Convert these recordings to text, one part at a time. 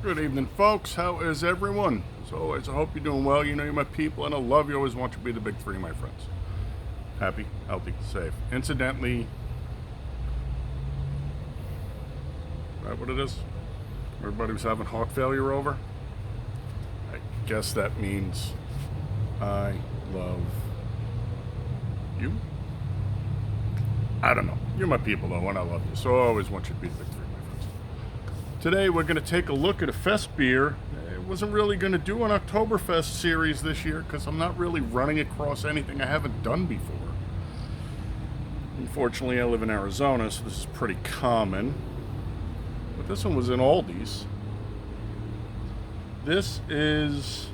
Good evening, folks. How is everyone? As always, I hope you're doing well. You know you're my people, and I love you. Always want you to be the big three, my friends. Happy, healthy, safe. Incidentally, is that what it is? Everybody was having heart failure over? I guess that means I love you? I don't know. You're my people, though, and I love you. So I always want you to be the big three, my friends. Today, we're going to take a look at a Festbier. I wasn't really going to do an Oktoberfest series this year because I'm not really running across anything I haven't done before. Unfortunately, I live in Arizona, so this is pretty common. But this one was in Aldis. This is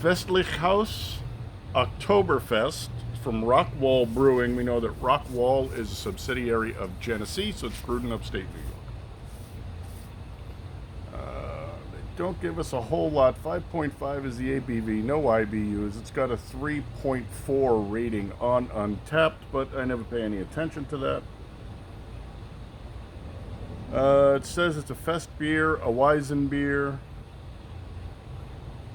Festlich Haus Oktoberfest from Rockwall-Brewing. We know that Rockwall is a subsidiary of Genesee, so it's brewed in upstate New York. They don't give us a whole lot. 5.5 is the ABV, no IBUs. It's got a 3.4 rating on Untapped, but I never pay any attention to that. It says it's a Festbier, a Weizenbier.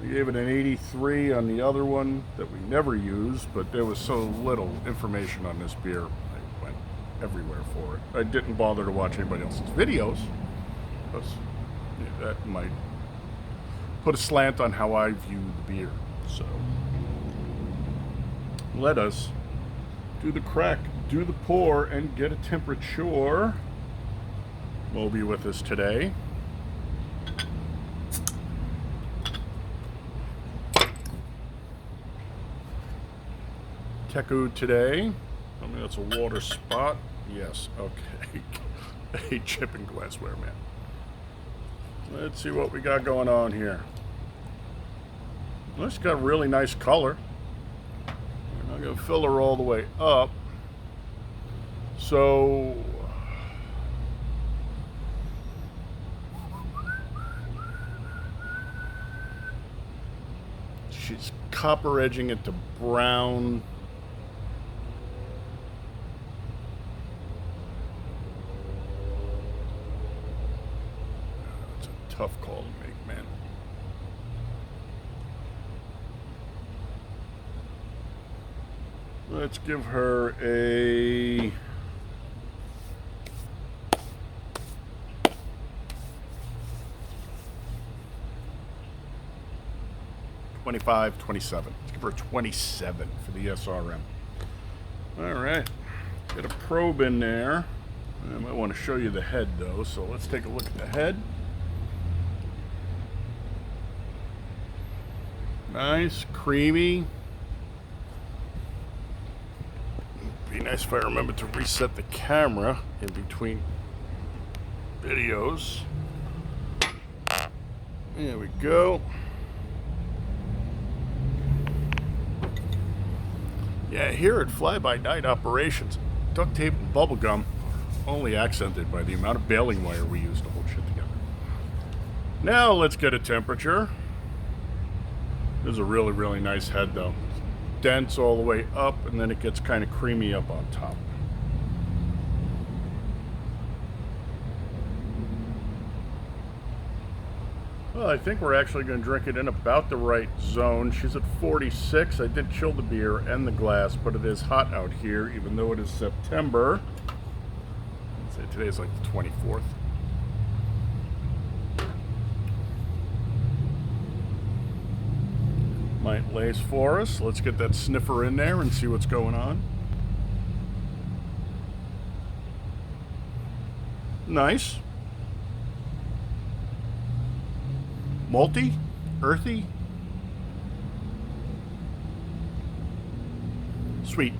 We gave it an 83 on the other one that we never used, but there was so little information on this beer, I went everywhere for it. I didn't bother to watch anybody else's videos, because that might put a slant on how I view the beer. So let us do the crack, do the pour, and get a temperature. Will be with us today. Teku today. I mean, that's a water spot. Yes, okay. I hate chipping glassware, man. Let's see what we got going on here. Well, it's got really nice color. I'm not going to fill her all the way up. So she's copper edging it to brown. It's a tough call to make, man. Let's give her a 25, 27. Let's give her a 27 for the SRM. All right, get a probe in there. I might want to show you the head though, so let's take a look at the head. Nice, creamy. Be nice if I remember to reset the camera in between videos. There we go. Yeah, here at Fly By Night Operations, duct tape and bubble gum only accented by the amount of baling wire we use to hold shit together. Now let's get a temperature. This is a really, really nice head though. Dense all the way up, and then it gets kind of creamy up on top. Well, I think we're actually going to drink it in about the right zone. She's at 46. I did chill the beer and the glass, but it is hot out here, even though it is September. I'd say today is like the 24th. Might lace for us. Let's get that sniffer in there and see what's going on. Nice. Malty, earthy, sweet.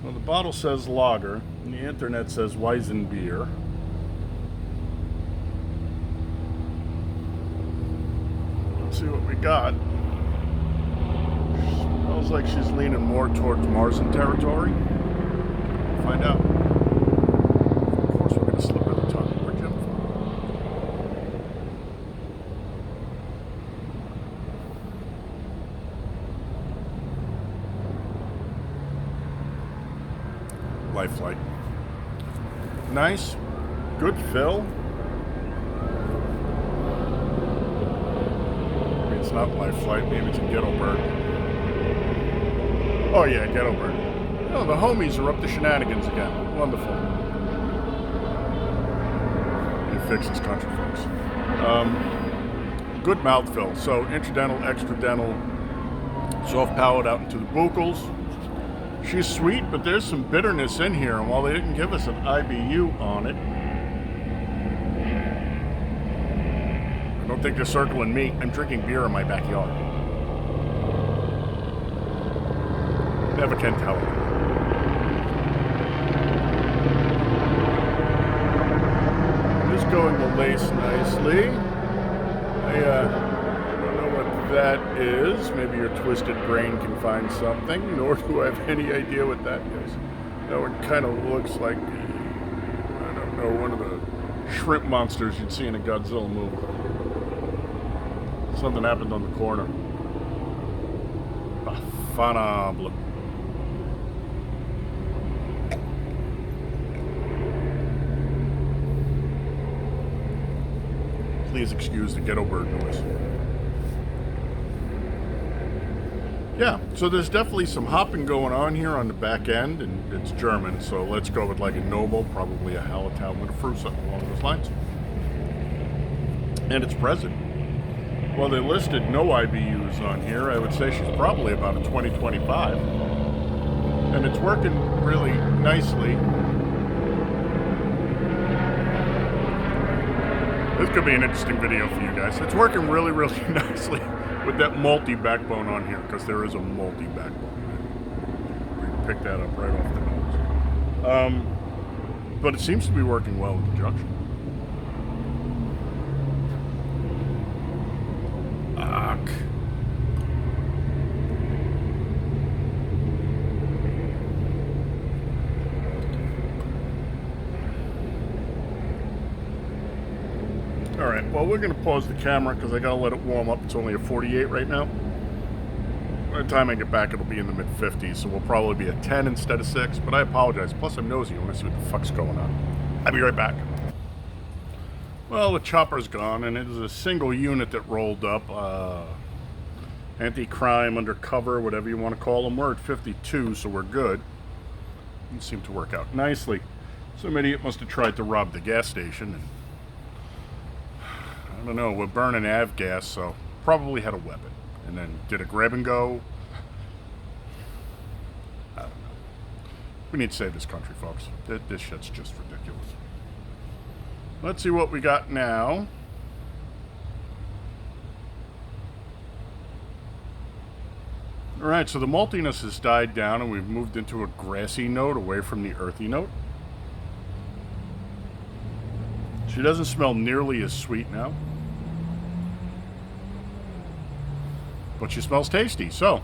Well, the bottle says lager, and the internet says Weizenbier. Let's see what we got. Smells like she's leaning more towards Marzen territory. Find out. Of course, we're going to slip her the tongue. Where'd Jim from? Life Flight. Nice. Good fill. Maybe it's not Life Flight. Maybe it's a Ghetto Bird. Oh yeah, Ghetto Bird. Oh, the homies are up to shenanigans again. Wonderful. And fix this country, folks. Good mouthfeel. So intradental, extradental, soft palate out into the buccals. She's sweet, but there's some bitterness in here. And while they didn't give us an IBU on it, I don't think they're circling me. I'm drinking beer in my backyard. Never can tell. Just going to lace nicely. I don't know what that is. Maybe your twisted brain can find something, nor do I have any idea what that is. No, it kind of looks like, I don't know, one of the shrimp monsters you'd see in a Godzilla movie. Something happened on the corner. Fanable. Please excuse the Ghetto Bird noise. Yeah, so there's definitely some hopping going on here on the back end, and it's German, so let's go with like a Noble, probably a Hallertau with a fruit, something along those lines. And it's present. Well, they listed no IBUs on here. I would say she's probably about a 2025. And it's working really nicely. This could be an interesting video for you guys. It's working really, really nicely with that malty backbone on here, because there is a malty backbone. We can pick that up right off the nose. But it seems to be working well in conjunction. Alright, well, we're going to pause the camera because I got to let it warm up. It's only a 48 right now. By the time I get back, it'll be in the mid-50s, so we'll probably be at 10 instead of 6, but I apologize. Plus, I'm nosy. I want to see what the fuck's going on. I'll be right back. Well, the chopper's gone, and it is a single unit that rolled up. Anti-crime, undercover, whatever you want to call them. We're at 52, so we're good. It seemed to work out nicely. Some idiot must have tried to rob the gas station, and I don't know, we're burning avgas, so probably had a weapon. And then did a grab and go. I don't know. We need to save this country, folks. This shit's just ridiculous. Let's see what we got now. Alright, so the maltiness has died down and we've moved into a grassy note away from the earthy note. She doesn't smell nearly as sweet now. But she smells tasty, so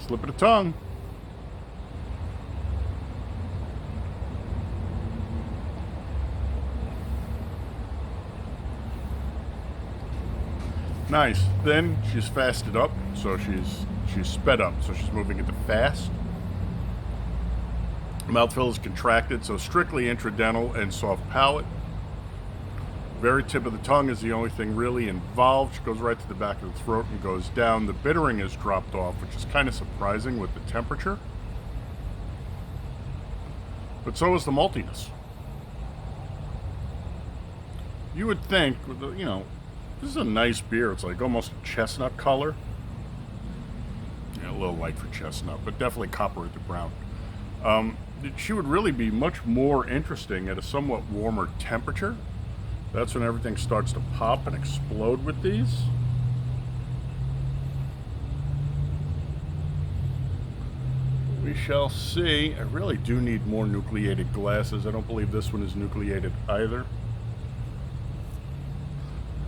slip of the tongue. Nice. Then she's fasted up, so she's sped up, so she's moving into fast. Mouthfeel is contracted, so strictly intradental and soft palate. Very tip of the tongue is the only thing really involved. She goes right to the back of the throat and goes down. The bittering has dropped off, which is kind of surprising with the temperature. But so is the maltiness. You would think, you know, this is a nice beer. It's like almost a chestnut color. Yeah, a little light for chestnut, but definitely coppery to brown. She would really be much more interesting at a somewhat warmer temperature. That's when everything starts to pop and explode with these. We shall see. I really do need more nucleated glasses. I don't believe this one is nucleated either.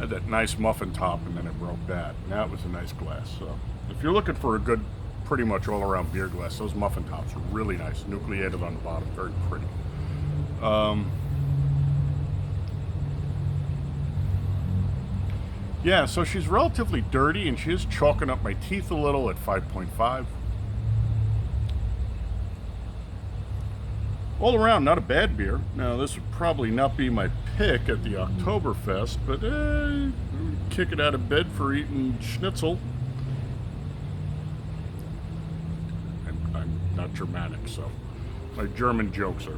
Had that nice muffin top and then it broke that. And that was a nice glass. So if you're looking for a good, pretty much all-around beer glass, those muffin tops are really nice. Nucleated on the bottom. Very pretty. Yeah, so she's relatively dirty, and she is chalking up my teeth a little at 5.5. All around, not a bad beer. Now, this would probably not be my pick at the Oktoberfest, but kick it out of bed for eating schnitzel. And I'm not Germanic, so my German jokes are...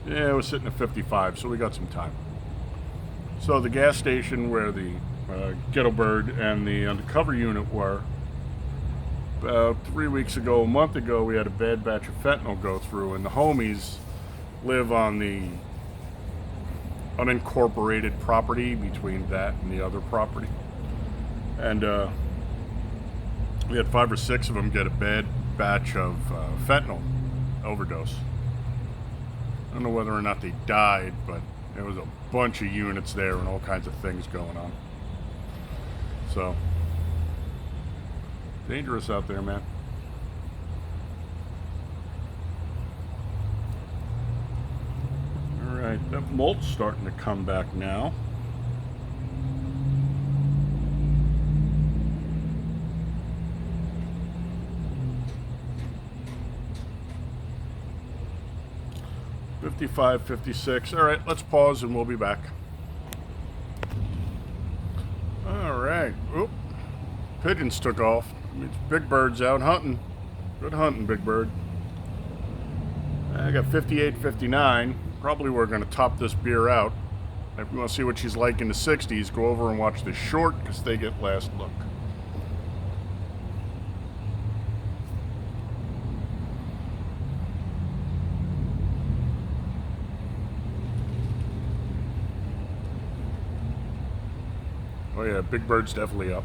Yeah, we're sitting at 55, so we got some time. So the gas station where the Ghetto Bird and the undercover unit were, about 3 weeks ago, a month ago, we had a bad batch of fentanyl go through, and the homies live on the unincorporated property between that and the other property. And we had 5 or 6 of them get a bad batch of fentanyl overdose. I don't know whether or not they died, but there was a bunch of units there and all kinds of things going on. So, dangerous out there, man. Alright, that malt's starting to come back now. $55, $56. Alright, let's pause and we'll be back. Alright. Oop. Pigeons took off. It's Big Bird's out hunting. Good hunting, Big Bird. I got 58, 59. Probably we're going to top this beer out. If you want to see what she's like in the 60s, go over and watch the short because they get last look. Oh yeah, Big Bird's definitely up.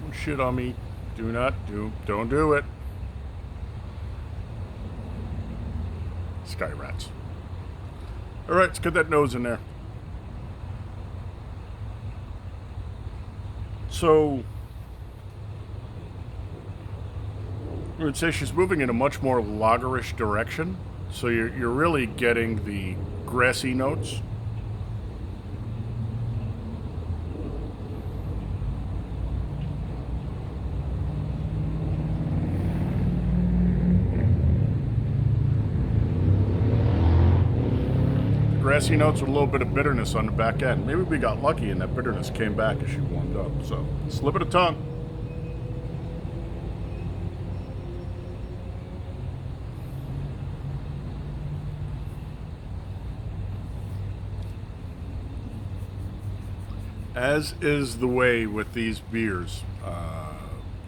Don't shit on me. Don't do it. Sky rats. Alright, let's get that nose in there. So, I would say she's moving in a much more lagerish direction. So you're really getting the grassy notes. Grassy notes with a little bit of bitterness on the back end. Maybe we got lucky and that bitterness came back as she warmed up. So, slip of the tongue. As is the way with these beers,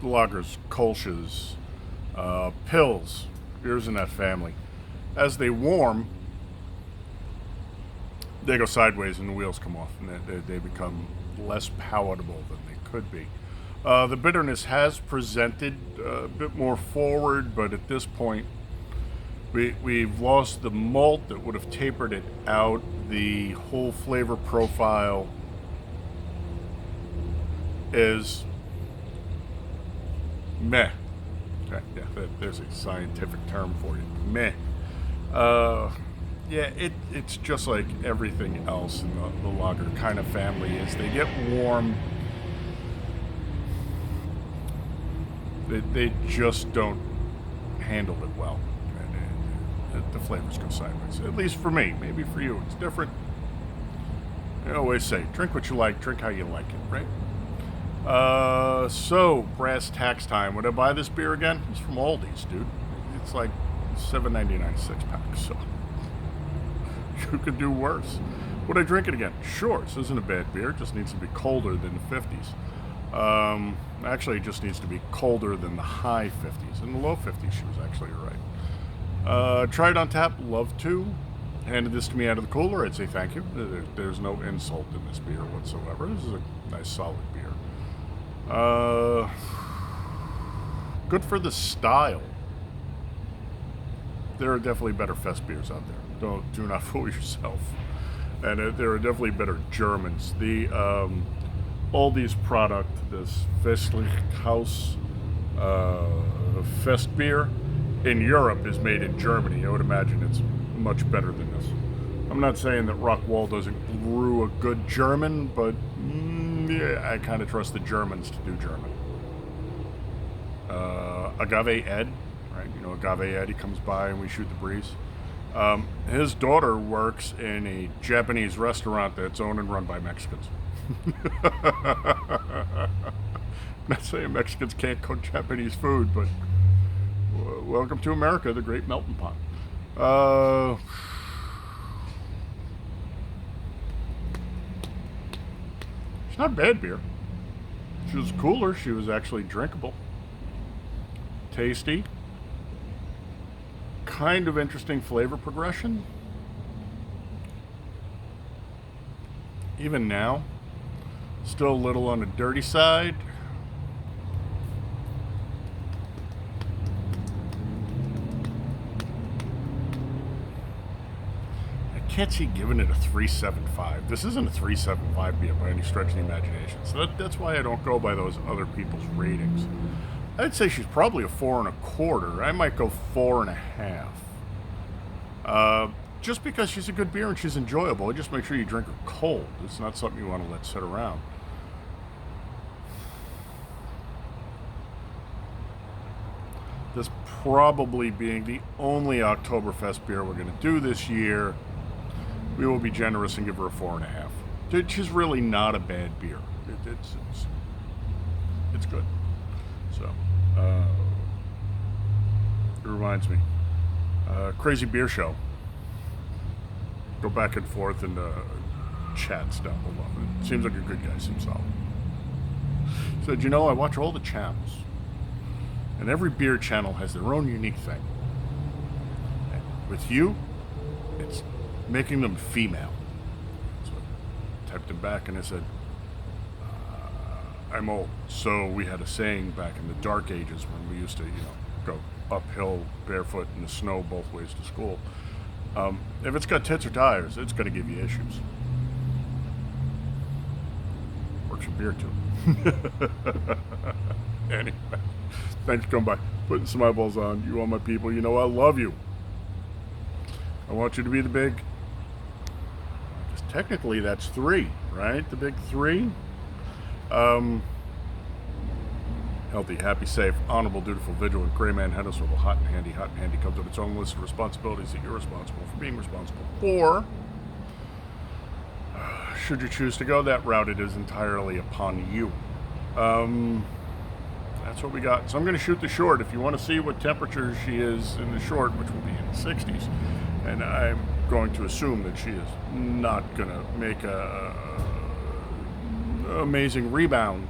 lagers, kolsches, pills, beers in that family, as they warm, they go sideways and the wheels come off and they become less palatable than they could be. The bitterness has presented a bit more forward, but at this point we've lost the malt that would have tapered it out. The whole flavor profile is meh. Okay, yeah, there's a scientific term for you. Meh. Yeah, it's just like everything else in the lager kind of family. Is they get warm, they just don't handle it well. And the flavors go sideways. At least for me. Maybe for you it's different. I always say, drink what you like, drink how you like it, right? So brass tacks time. Would I buy this beer again? It's from Aldis, dude. It's like $7.99 6-pack. So. You could do worse. Would I drink it again? Sure. This isn't a bad beer. It just needs to be colder than the 50s. Actually, it just needs to be colder than the high 50s. In the low 50s, she was actually right. Tried on tap. Love to. Handed this to me out of the cooler. I'd say thank you. There's no insult in this beer whatsoever. This is a nice, solid beer. Good for the style. There are definitely better fest beers out there. Do not fool yourself. And there are definitely better Germans. The Aldis product, this Festlich Haus Festbier in Europe is made in Germany. I would imagine it's much better than this. I'm not saying that Rockwall doesn't brew a good German, but yeah, I kind of trust the Germans to do German. Agave Ed, right? You know, Agave Eddie comes by and we shoot the breeze. His daughter works in a Japanese restaurant that's owned and run by Mexicans. I'm not saying Mexicans can't cook Japanese food, but welcome to America, the great melting pot. It's not bad beer. She was cooler. She was actually drinkable. Tasty. Kind of interesting flavor progression. Even now, still a little on the dirty side. I can't see giving it a 3.75. This isn't a 3.75 beer by any stretch of the imagination. So that's why I don't go by those other people's ratings. I'd say she's probably a 4.25. I might go 4.5. Just because she's a good beer and she's enjoyable. Just make sure you drink her cold. It's not something you want to let sit around. This probably being the only Oktoberfest beer we're going to do this year, we will be generous and give her a 4.5. She's really not a bad beer. It's good. So, it reminds me, Crazy Beer Show. Go back and forth in the chats down below. It seems like a good guy, seems solid. He said, you know, I watch all the channels, and every beer channel has their own unique thing. And with you, it's making them female. So I typed him back and I said, I'm old. So we had a saying back in the dark ages when we used to, go uphill barefoot in the snow both ways to school. If it's got tits or tires, it's going to give you issues. Works for beer too. Anyway, thanks for coming by, putting some eyeballs on. You all my people, you know I love you. I want you to be the big, because technically that's 3, right? The big 3. Healthy, happy, safe, honorable, dutiful, vigilant, gray man, head us with a hot and handy. Hot and handy comes with its own list of responsibilities that you're responsible for being responsible for. Should you choose to go that route, it is entirely upon you. That's what we got. So I'm going to shoot the short. If you want to see what temperature she is in the short, which will be in the 60s, and I'm going to assume that she is not going to make a amazing rebound.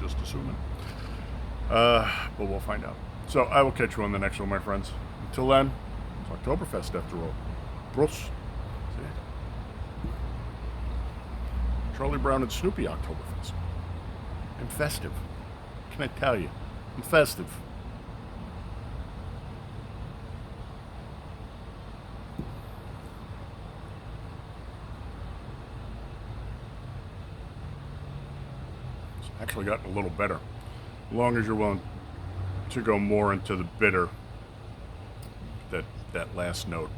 Just assuming. But we'll find out. So I will catch you on the next one, my friends. Until then, it's Oktoberfest after all. Prost. Charlie Brown and Snoopy Oktoberfest. I'm festive. Can I tell you? I'm festive. Actually gotten a little better, as long as you're willing to go more into the bitter, that last note.